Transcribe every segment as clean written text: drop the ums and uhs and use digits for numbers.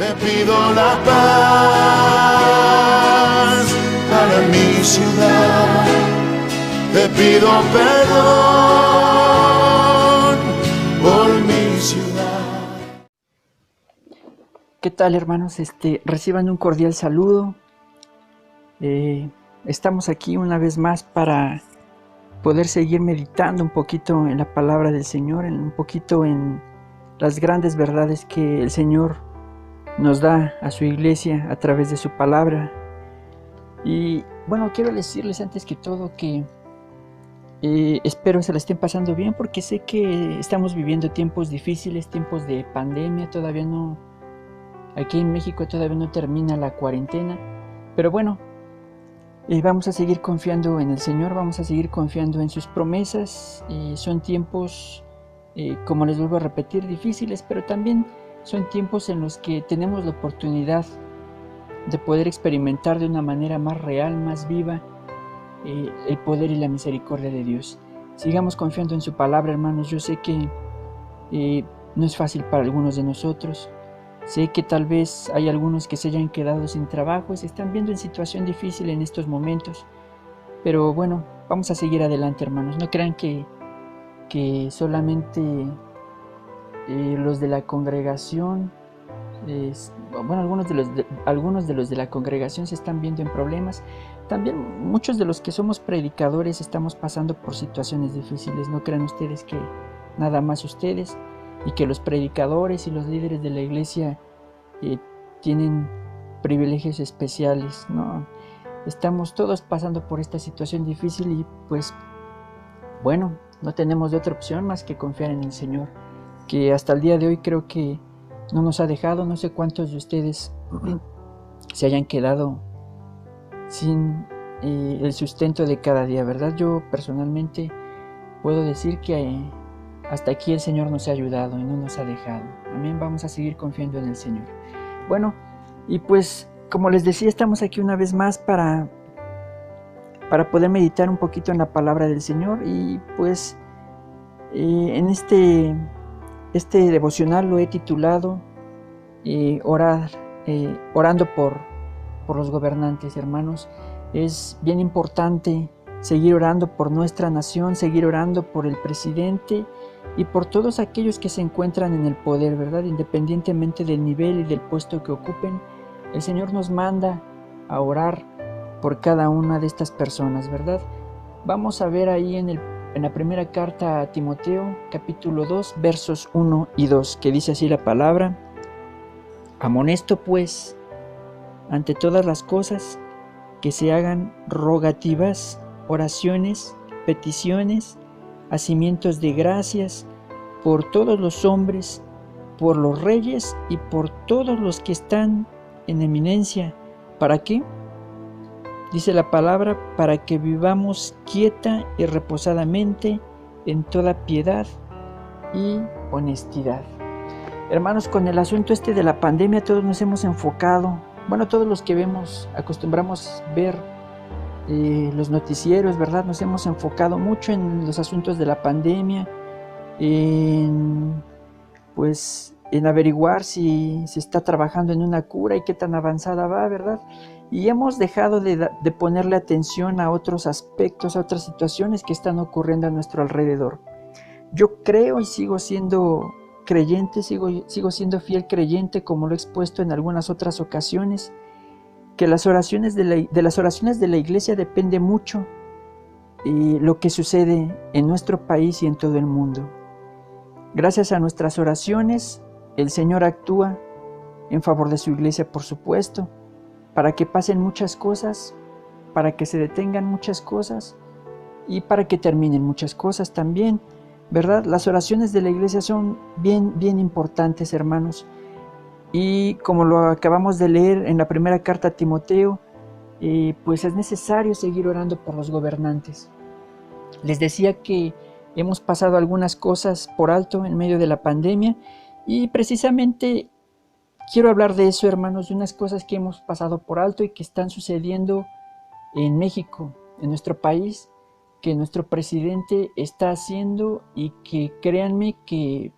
Te pido la paz para mi ciudad. Te pido perdón por mi ciudad. ¿Qué tal, hermanos? Reciban un cordial saludo. Estamos aquí una vez más para poder seguir meditando un poquito en la palabra del Señor, un poquito en las grandes verdades que el Señor nos da a su iglesia a través de su palabra. Y bueno, quiero decirles antes que todo que espero se la estén pasando bien, porque sé que estamos viviendo tiempos difíciles, tiempos de pandemia. Todavía no, aquí en México todavía no termina la cuarentena, pero bueno, vamos a seguir confiando en el Señor, vamos a seguir confiando en sus promesas. Son tiempos, como les vuelvo a repetir, difíciles, pero también son tiempos en los que tenemos la oportunidad de poder experimentar de una manera más real, más viva, el poder y la misericordia de Dios. Sigamos confiando en su palabra, hermanos. Yo sé que no es fácil para algunos de nosotros. Sé que tal vez hay algunos que se hayan quedado sin trabajo y se están viendo en situación difícil en estos momentos. Pero bueno, vamos a seguir adelante, hermanos. No crean que solamente los de la congregación, bueno, algunos de los de la congregación se están viendo en problemas. También muchos de los que somos predicadores estamos pasando por situaciones difíciles. No crean ustedes que nada más ustedes, y que los predicadores y los líderes de la iglesia tienen privilegios especiales. No, estamos todos pasando por esta situación difícil y pues bueno, no tenemos de otra opción más que confiar en el Señor, que hasta el día de hoy creo que no nos ha dejado. No sé cuántos de ustedes se hayan quedado sin el sustento de cada día, ¿verdad? Yo personalmente puedo decir que hasta aquí el Señor nos ha ayudado y no nos ha dejado. Amén, vamos a seguir confiando en el Señor. Bueno, y pues como les decía, estamos aquí una vez más para poder meditar un poquito en la palabra del Señor. Y pues en este devocional lo he titulado orando por los gobernantes, hermanos. Es bien importante seguir orando por nuestra nación, seguir orando por el presidente y por todos aquellos que se encuentran en el poder, ¿verdad? Independientemente del nivel y del puesto que ocupen, el Señor nos manda a orar por cada una de estas personas, ¿verdad? Vamos a ver ahí en la primera carta a Timoteo, capítulo 2, versos 1 y 2, que dice así la palabra: amonesto pues, ante todas las cosas, que se hagan rogativas, oraciones, peticiones, hacimientos de gracias por todos los hombres, por los reyes y por todos los que están en eminencia. ¿Para qué? Dice la palabra: para que vivamos quieta y reposadamente en toda piedad y honestidad. Hermanos, con el asunto de la pandemia todos nos hemos enfocado, bueno, todos los que acostumbramos ver los noticieros, ¿verdad? Nos hemos enfocado mucho en los asuntos de la pandemia, en averiguar si se está trabajando en una cura y qué tan avanzada va, ¿verdad? Y hemos dejado de ponerle atención a otros aspectos, a otras situaciones que están ocurriendo a nuestro alrededor. Yo creo y sigo siendo creyente, sigo siendo fiel creyente, como lo he expuesto en algunas otras ocasiones, que de las oraciones de la iglesia depende mucho lo que sucede en nuestro país y en todo el mundo. Gracias a nuestras oraciones, el Señor actúa en favor de su iglesia, por supuesto, para que pasen muchas cosas, para que se detengan muchas cosas y para que terminen muchas cosas también, ¿verdad? Las oraciones de la iglesia son bien importantes, hermanos. Y como lo acabamos de leer en la primera carta a Timoteo, pues es necesario seguir orando por los gobernantes. Les decía que hemos pasado algunas cosas por alto en medio de la pandemia y precisamente quiero hablar de eso, hermanos, de unas cosas que hemos pasado por alto y que están sucediendo en México, en nuestro país, que nuestro presidente está haciendo y que créanme que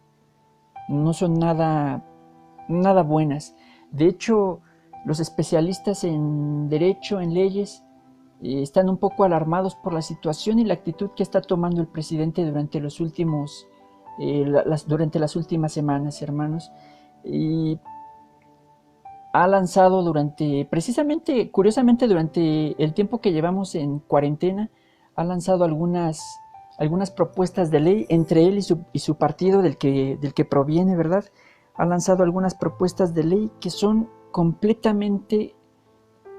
no son nada buenas. De hecho, los especialistas en derecho, en leyes, están un poco alarmados por la situación y la actitud que está tomando el presidente durante durante las últimas semanas, hermanos. Y ha lanzado curiosamente durante el tiempo que llevamos en cuarentena, ha lanzado algunas propuestas de ley, entre él y su partido del que proviene, ¿verdad? Ha lanzado algunas propuestas de ley que son completamente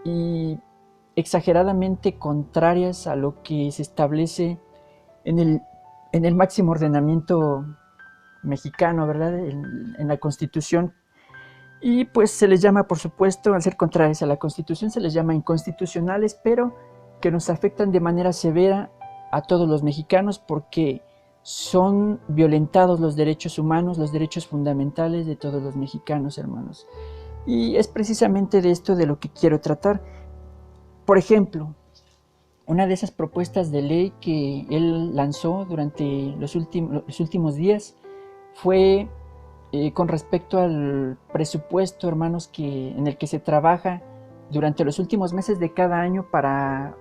y exageradamente contrarias a lo que se establece en el máximo ordenamiento mexicano, ¿verdad? En la Constitución. Y pues se les llama, por supuesto, al ser contrarias a la Constitución, se les llama inconstitucionales, pero que nos afectan de manera severa a todos los mexicanos porque son violentados los derechos humanos, los derechos fundamentales de todos los mexicanos, hermanos. Y es precisamente de esto de lo que quiero tratar. Por ejemplo, una de esas propuestas de ley que él lanzó durante los últimos días fue con respecto al presupuesto, hermanos, en el que se trabaja durante los últimos meses de cada año para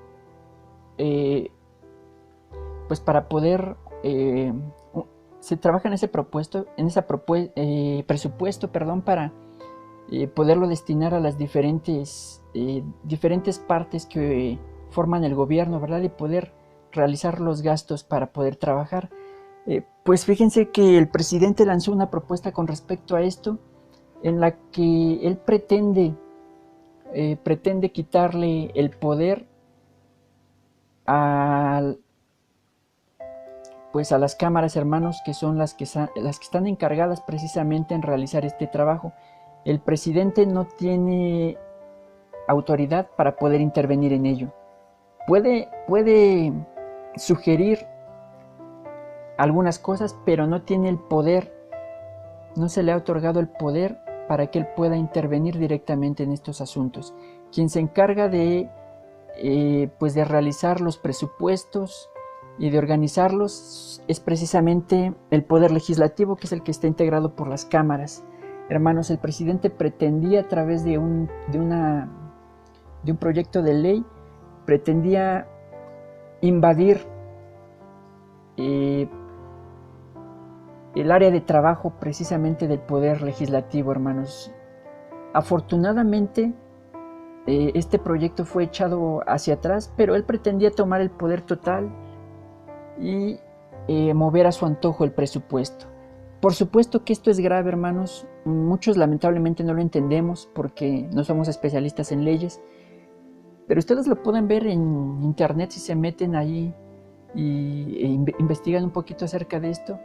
poder se trabaja en ese presupuesto, para poderlo destinar a las diferentes partes que forman el gobierno, ¿verdad? Y poder realizar los gastos para poder trabajar. Pues fíjense que el presidente lanzó una propuesta con respecto a esto, en la que él pretende quitarle el poder a las cámaras, hermanos, que son las que están encargadas precisamente en realizar este trabajo. El presidente no tiene autoridad para poder intervenir en ello. Puede sugerir algunas cosas, pero no tiene el poder, no se le ha otorgado el poder para que él pueda intervenir directamente en estos asuntos. Quien se encarga de realizar los presupuestos y de organizarlos es precisamente el poder legislativo, que es el que está integrado por las cámaras. Hermanos, el presidente pretendía, a través de un proyecto de ley, pretendía invadir el área de trabajo precisamente del poder legislativo, hermanos. Afortunadamente, este proyecto fue echado hacia atrás, pero él pretendía tomar el poder total y mover a su antojo el presupuesto. Por supuesto que esto es grave, hermanos. Muchos lamentablemente no lo entendemos porque no somos especialistas en leyes, pero ustedes lo pueden ver en internet si se meten ahí e investigan un poquito acerca de esto.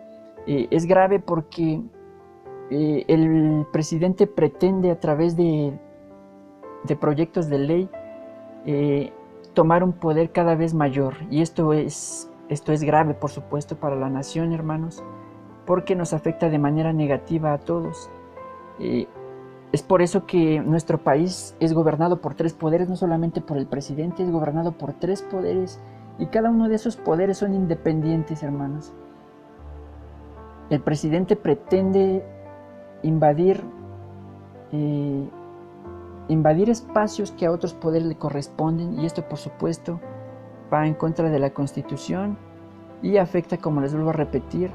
Es grave porque el presidente pretende, a través de proyectos de ley, tomar un poder cada vez mayor, y esto es grave, por supuesto, para la nación, hermanos, porque nos afecta de manera negativa a todos. Es por eso que nuestro país es gobernado por 3 poderes, no solamente por el presidente, es gobernado por 3 poderes, y cada uno de esos poderes son independientes, hermanos. El presidente pretende invadir espacios que a otros poderes le corresponden, y esto, por supuesto, va en contra de la Constitución y afecta, como les vuelvo a repetir,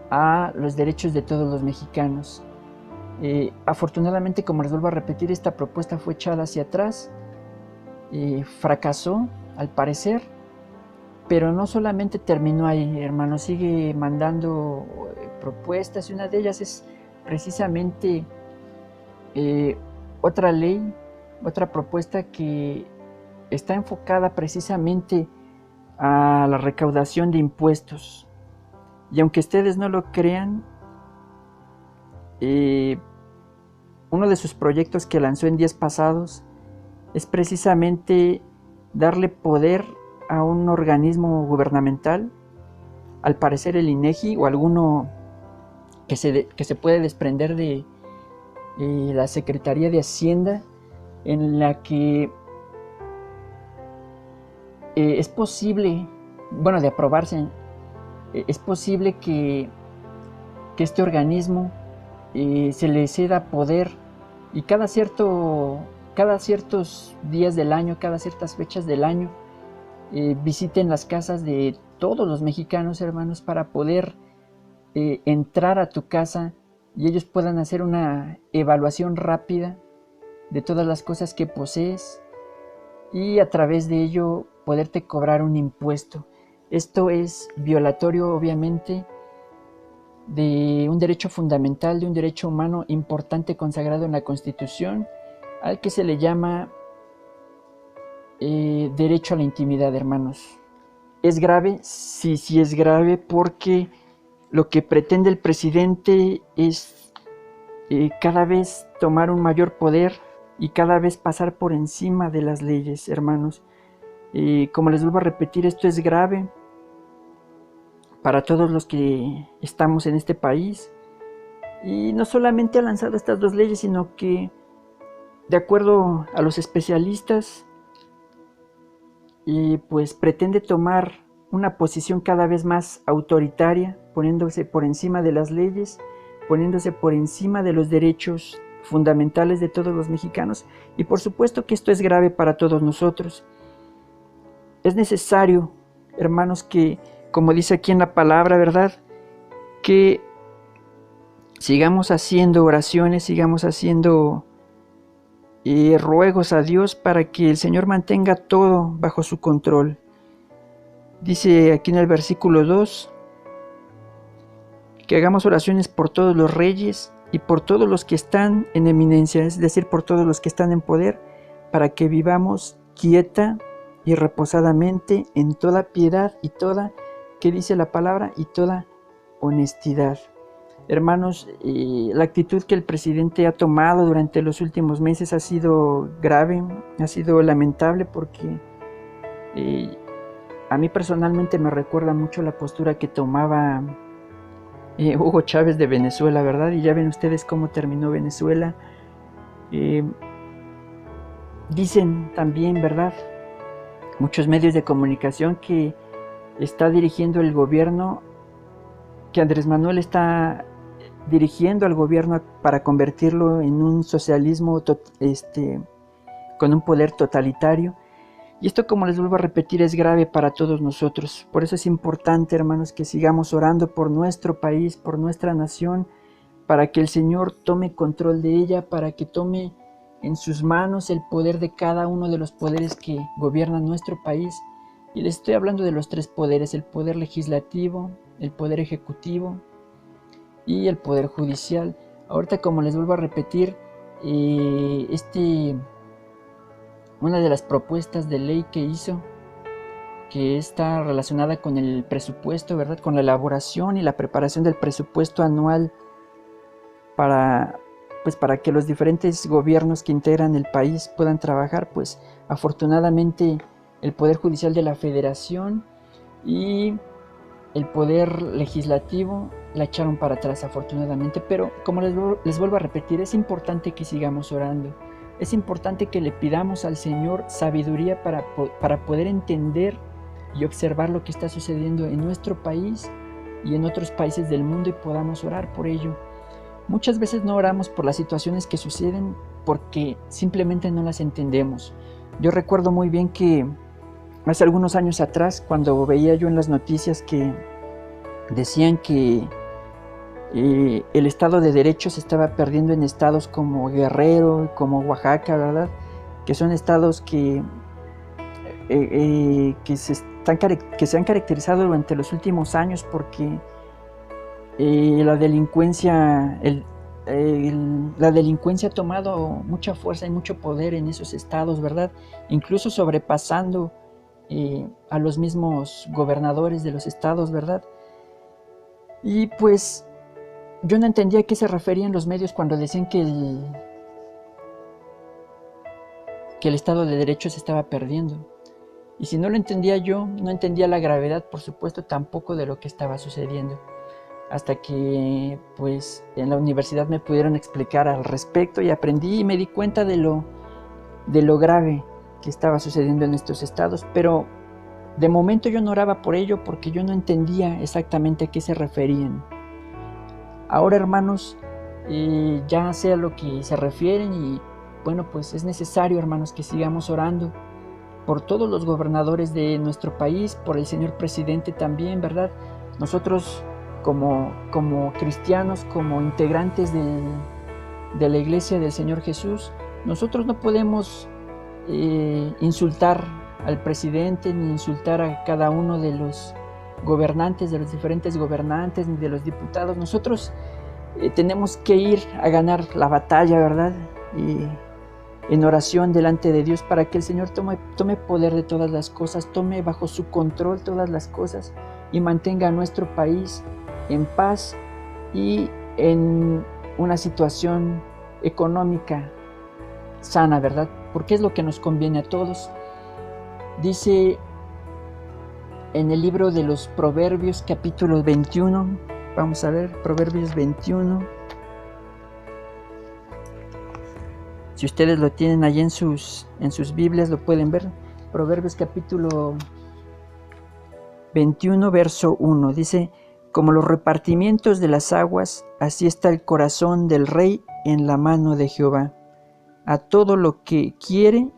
a los derechos de todos los mexicanos. Afortunadamente, como les vuelvo a repetir, esta propuesta fue echada hacia atrás, fracasó al parecer, pero no solamente terminó ahí, hermano, sigue mandando propuestas, y una de ellas es precisamente otra ley, otra propuesta que está enfocada precisamente a la recaudación de impuestos. Y aunque ustedes no lo crean, uno de sus proyectos que lanzó en días pasados es precisamente darle poder a un organismo gubernamental, al parecer el INEGI o alguno que se puede desprender de la Secretaría de Hacienda, en la que es posible, de aprobarse, es posible que este organismo se le ceda poder y cada ciertos días del año, cada ciertas fechas del año, visiten las casas de todos los mexicanos, hermanos, para poder entrar a tu casa y ellos puedan hacer una evaluación rápida de todas las cosas que posees y a través de ello poderte cobrar un impuesto. Esto es violatorio, obviamente, de un derecho fundamental, de un derecho humano importante consagrado en la Constitución, al que se le llama derecho a la intimidad, hermanos. ¿Es grave? Sí, sí es grave, porque lo que pretende el presidente es cada vez tomar un mayor poder y cada vez pasar por encima de las leyes, hermanos. Como les vuelvo a repetir, esto es grave para todos los que estamos en este país. Y no solamente ha lanzado estas dos leyes, sino que, de acuerdo a los especialistas, pues pretende tomar una posición cada vez más autoritaria, poniéndose por encima de las leyes, poniéndose por encima de los derechos fundamentales de todos los mexicanos. Y por supuesto que esto es grave para todos nosotros. Es necesario, hermanos, que, como dice aquí en la palabra, ¿verdad?, que sigamos haciendo oraciones, sigamos haciendo ruegos a Dios para que el Señor mantenga todo bajo su control. Dice aquí en el versículo 2 que hagamos oraciones por todos los reyes y por todos los que están en eminencia, es decir, por todos los que están en poder, para que vivamos quieta y reposadamente en toda piedad y toda, ¿qué dice la palabra?, y toda honestidad. Hermanos, la actitud que el presidente ha tomado durante los últimos meses ha sido grave, ha sido lamentable, porque a mí personalmente me recuerda mucho la postura que tomaba Hugo Chávez de Venezuela, ¿verdad? Y ya ven ustedes cómo terminó Venezuela. Dicen también, ¿verdad?, muchos medios de comunicación que está dirigiendo el gobierno, que Andrés Manuel está dirigiendo al gobierno para convertirlo en un socialismo con un poder totalitario. Y esto, como les vuelvo a repetir, es grave para todos nosotros. Por eso es importante, hermanos, que sigamos orando por nuestro país, por nuestra nación, para que el Señor tome control de ella, para que tome en sus manos el poder de cada uno de los poderes que gobiernan nuestro país. Y les estoy hablando de los tres poderes: el poder legislativo, el poder ejecutivo y el poder judicial. Ahorita, como les vuelvo a repetir, una de las propuestas de ley que hizo, que está relacionada con el presupuesto, ¿verdad?, con la elaboración y la preparación del presupuesto anual para que los diferentes gobiernos que integran el país puedan trabajar, pues afortunadamente el Poder Judicial de la Federación y el Poder Legislativo la echaron para atrás, afortunadamente. Pero como les vuelvo a repetir, es importante que sigamos orando. Es importante que le pidamos al Señor sabiduría para poder entender y observar lo que está sucediendo en nuestro país y en otros países del mundo, y podamos orar por ello. Muchas veces no oramos por las situaciones que suceden porque simplemente no las entendemos. Yo recuerdo muy bien que hace algunos años atrás, cuando veía yo en las noticias que decían que el Estado de Derecho se estaba perdiendo en estados como Guerrero, como Oaxaca, ¿verdad?, que son estados que se han caracterizado durante los últimos años porque la delincuencia ha tomado mucha fuerza y mucho poder en esos estados, ¿verdad?, incluso sobrepasando a los mismos gobernadores de los estados, ¿verdad? Y pues yo no entendía a qué se referían los medios cuando decían que el Estado de Derecho se estaba perdiendo. Y si no lo entendía yo, no entendía la gravedad, por supuesto, tampoco de lo que estaba sucediendo. Hasta que, pues, en la universidad me pudieron explicar al respecto y aprendí y me di cuenta de lo grave que estaba sucediendo en estos estados. Pero de momento yo no oraba por ello porque yo no entendía exactamente a qué se referían. Ahora, hermanos, ya sé a lo que se refieren y bueno, pues es necesario, hermanos, que sigamos orando por todos los gobernadores de nuestro país, por el señor presidente también, ¿verdad? Nosotros como cristianos, como integrantes de la iglesia del Señor Jesús, nosotros no podemos insultar al presidente ni insultar a cada uno de los gobernantes, de los diferentes gobernantes, ni de los diputados. Nosotros tenemos que ir a ganar la batalla, ¿verdad? Y en oración delante de Dios para que el Señor tome poder de todas las cosas, tome bajo su control todas las cosas y mantenga a nuestro país en paz y en una situación económica sana, ¿verdad? Porque es lo que nos conviene a todos. Dice en el libro de los Proverbios, capítulo 21, vamos a ver, Proverbios 21. Si ustedes lo tienen allí en sus Biblias, lo pueden ver. Proverbios capítulo 21, verso 1. Dice: como los repartimientos de las aguas, así está el corazón del rey en la mano de Jehová. A todo lo que quiere,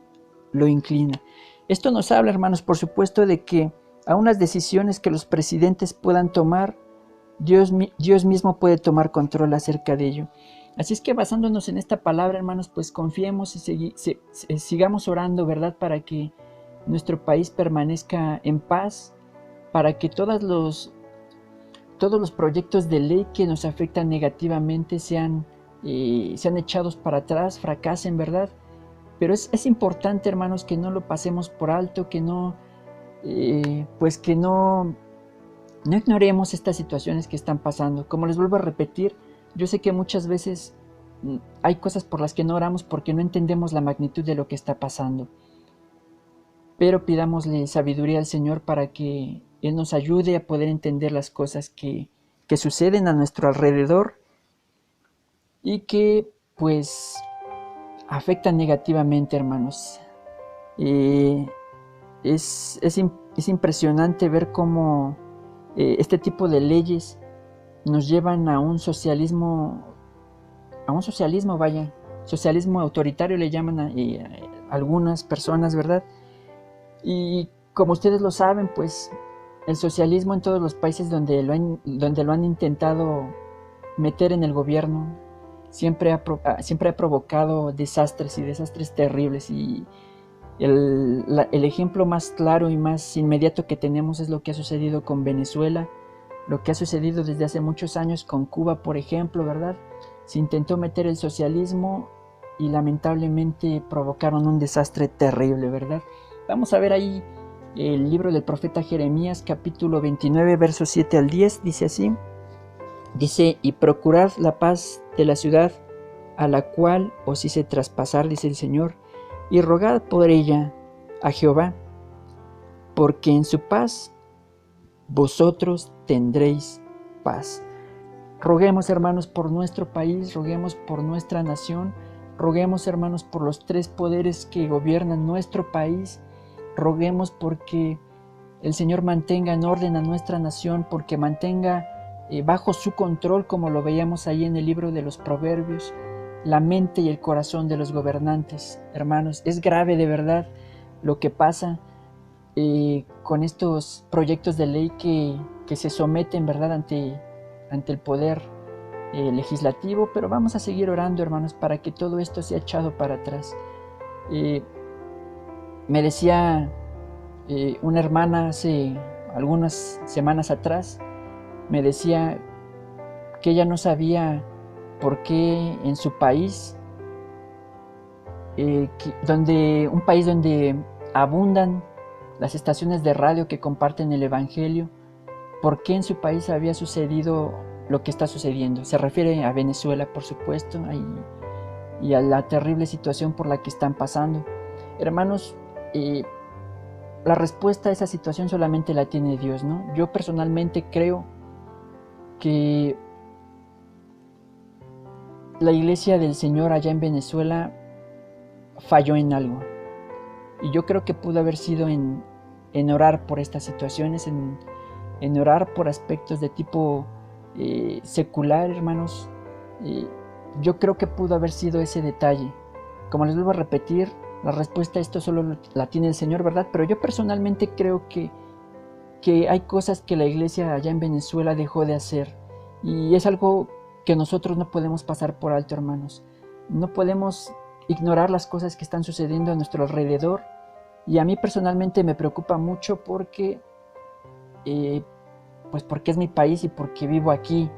lo inclina. Esto nos habla, hermanos, por supuesto, de que a unas decisiones que los presidentes puedan tomar, Dios mismo puede tomar control acerca de ello. Así es que basándonos en esta palabra, hermanos, pues confiemos y sigamos orando, ¿verdad? Para que nuestro país permanezca en paz, para que todos los proyectos de ley que nos afectan negativamente sean echados para atrás, fracasen, ¿verdad? Pero es importante, hermanos, que no lo pasemos por alto, que no ignoremos estas situaciones que están pasando. Como les vuelvo a repetir, yo sé que muchas veces hay cosas por las que no oramos porque no entendemos la magnitud de lo que está pasando. Pero pidámosle sabiduría al Señor para que Él nos ayude a poder entender las cosas que suceden a nuestro alrededor y que pues afectan negativamente, hermanos. Es impresionante ver cómo este tipo de leyes nos llevan a un socialismo, socialismo autoritario le llaman a algunas personas, ¿verdad? Y como ustedes lo saben, pues el socialismo en todos los países donde lo han intentado meter en el gobierno siempre ha provocado desastres y desastres terribles. Y el ejemplo más claro y más inmediato que tenemos es lo que ha sucedido con Venezuela, lo que ha sucedido desde hace muchos años con Cuba, por ejemplo, ¿verdad? Se intentó meter el socialismo y lamentablemente provocaron un desastre terrible, ¿verdad? Vamos a ver ahí el libro del profeta Jeremías, capítulo 29, versos 7 al 10, dice así. Dice: y procurad la paz de la ciudad a la cual os hice traspasar, dice el Señor, y rogad por ella a Jehová, porque en su paz vosotros tendréis paz. Roguemos, hermanos, por nuestro país, roguemos por nuestra nación, roguemos, hermanos, por los tres poderes que gobiernan nuestro país, roguemos porque el Señor mantenga en orden a nuestra nación, porque mantenga bajo su control, como lo veíamos ahí en el libro de los Proverbios, la mente y el corazón de los gobernantes. Hermanos, es grave de verdad lo que pasa con estos proyectos de ley que se someten, ¿verdad?, ante el poder legislativo, pero vamos a seguir orando, hermanos, para que todo esto sea echado para atrás. Me decía una hermana hace algunas semanas atrás, me decía que ella no sabía por qué en su país, un país donde abundan las estaciones de radio que comparten el Evangelio, por qué en su país había sucedido lo que está sucediendo. Se refiere a Venezuela, por supuesto, y a la terrible situación por la que están pasando. Hermanos, la respuesta a esa situación solamente la tiene Dios, ¿no? Yo personalmente creo que la iglesia del Señor allá en Venezuela falló en algo. Y yo creo que pudo haber sido en orar por estas situaciones, en orar por aspectos de tipo secular, hermanos. yo creo que pudo haber sido ese detalle. Como les vuelvo a repetir, la respuesta a esto solo la tiene el Señor, ¿verdad? Pero yo personalmente creo que hay cosas que la iglesia allá en Venezuela dejó de hacer. Y es algo que nosotros no podemos pasar por alto, hermanos. No podemos ignorar las cosas que están sucediendo a nuestro alrededor. Y a mí personalmente me preocupa mucho porque es mi país y porque vivo aquí.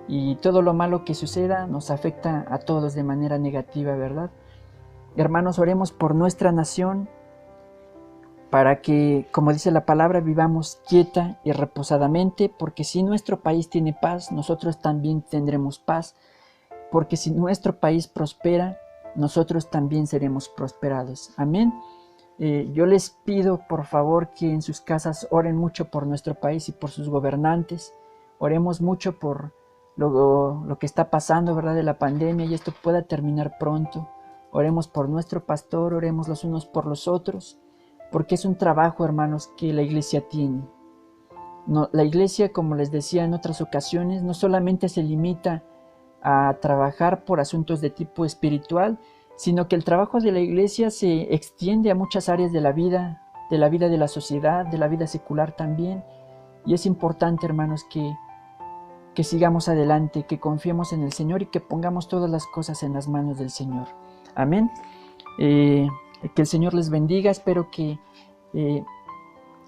Y todo lo malo que suceda nos afecta a todos de manera negativa, ¿verdad? Hermanos, oremos por nuestra nación para que, como dice la palabra, vivamos quieta y reposadamente, porque si nuestro país tiene paz, nosotros también tendremos paz, porque si nuestro país prospera, nosotros también seremos prosperados. Amén. Yo les pido, por favor, que en sus casas oren mucho por nuestro país y por sus gobernantes. Oremos mucho por lo que está pasando, ¿verdad?, de la pandemia, y esto pueda terminar pronto. Oremos por nuestro pastor, oremos los unos por los otros, porque es un trabajo, hermanos, que la iglesia tiene. No, la iglesia, como les decía en otras ocasiones, no solamente se limita a trabajar por asuntos de tipo espiritual, sino que el trabajo de la iglesia se extiende a muchas áreas de la vida de la sociedad, de la vida secular también. Y es importante, hermanos, que sigamos adelante, que confiemos en el Señor y que pongamos todas las cosas en las manos del Señor. Amén. Que el Señor les bendiga. Espero que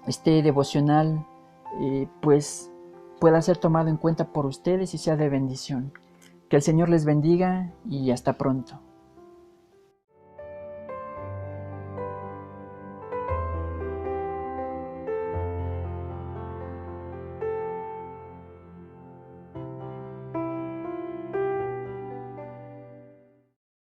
este devocional pueda ser tomado en cuenta por ustedes y sea de bendición. Que el Señor les bendiga y hasta pronto.